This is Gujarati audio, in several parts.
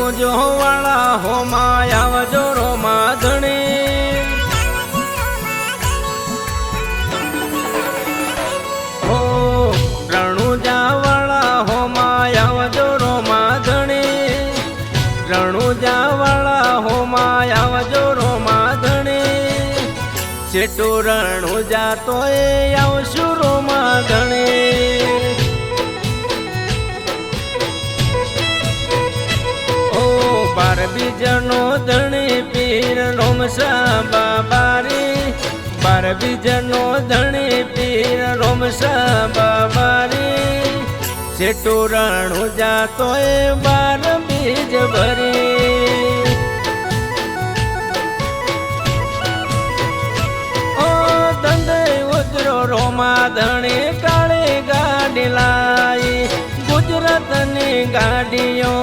રણુજો વાળા હો માં આવજો રોમા ધણી હો રણુજા વાળા હો માં આવજો રોમા ધણી રણુજા વાળા હો માં આવજો રોમા ધણી છેટો રણુજા તોય આવશું રોમા ધણી બાર બીજનો ધણી પીર રોમસા બાબારી બાર બીજનો ધણી પીર રોમસા બાબારી છેટો રણુજા તોય બાર બીજ ભરી ઓ ધંધે ઉતરો રોમા ધણી કાળી ગાડી લાઈ ગુજરાતની ગાડીઓ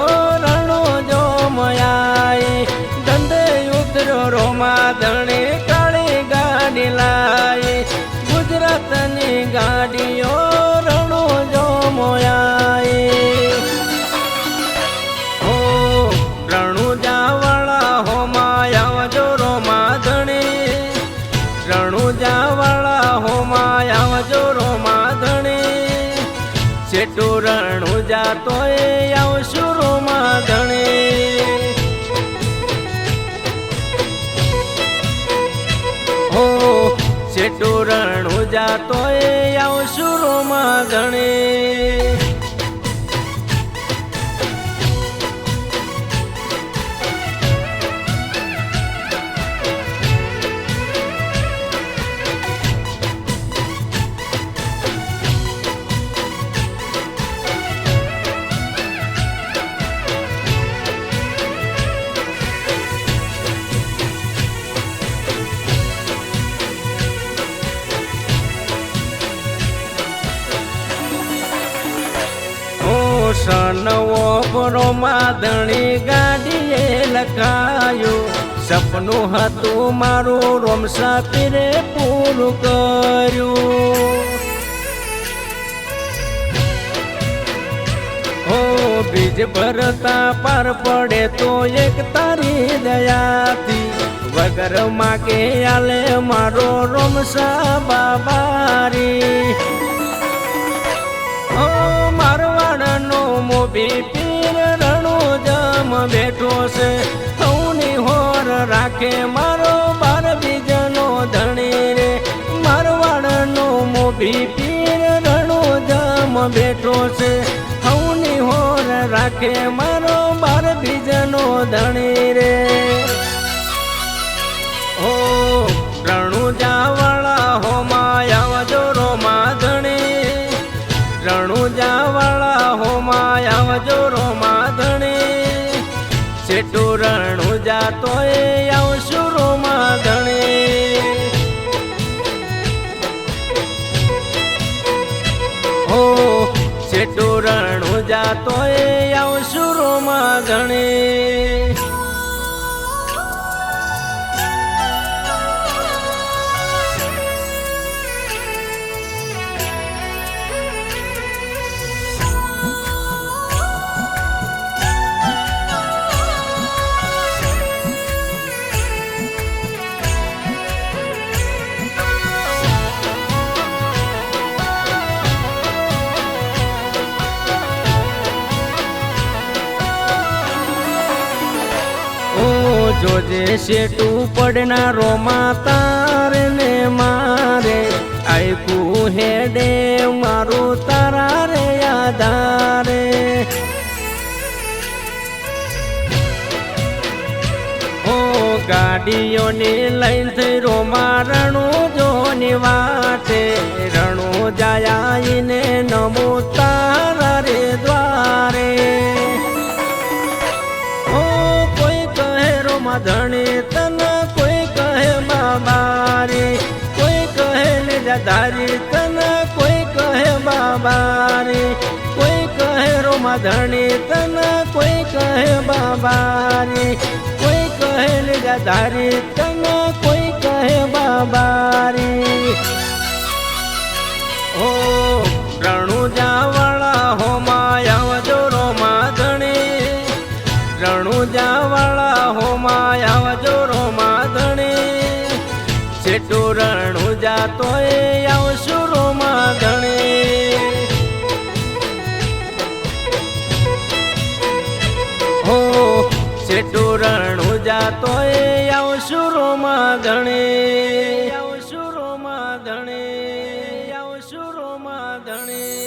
રણુજો મયાઈ ધંધે ઉતરો રોમા ધણી કાળી ગાડી લાઈ ગુજરાતની ગાડીઓ રણુજો મયાઈ હો રણુજા વાળા હો માં આવજો રોમા ધણી રણુજા વાળા હો માં આવજો રોમા ધણી છેટો રણુજા તોય આવશું રોમા ધણી હો છેટો રણુજા તોય આવશું રોમા ધણી સનવો રોમા ધણી ગાડીએ લખાયું સપનું હતું મારું રોમસા પીરે પૂરું કર્યું હો બીજ ભરતા પાર પડે તો એક તારી દયાથી વગર માગે આલે મારો રોમસા બાબારી મારવાડનો મોભી પીર રણુજમ બેઠો છે સૌની હોર રાખે મારો બાર બીજનો ધણી રે મારવાડનો મોભી પીર રણુજમ બેઠો છે સૌની હોર રાખે મારો બાર બીજનો ધણી રે હો રણુજા વાળા હો માં આવજો રોમા ધણી રણુજા વાળા હો માં આવજો રોમા ધણી છેટો રણુજા તોય આવશું રોમા ધણી હો છેટો રણુજા તોય આવશું રોમા ધણી જોજે શેટું પડનારો તારે ને મારે આયકું હેડે મારું તારા રે આધારે ઓ ગાડીઓની લાઈન થઈ રોમા રણુજોની વાટે રણુ જાયાઈને નમો તારા રે દ્વારે ધણી તને કોઈ કહે બાબારી કોઈ કહે નિજાધારી તને કોઈ કહે બાબારી કોઈ કહે રોમા ધણી તને કોઈ કહે બાબારી કોઈ કહે નિજાધારી તને કોઈ કહે બાબારી ઓ રણુજા વાળા હો માં આવજો રોમા ધણી રણુ હો સેટું રણું જાતો આવશું રોમા ધણી આવશું રોમા ધણી આવશું રોમા ધણી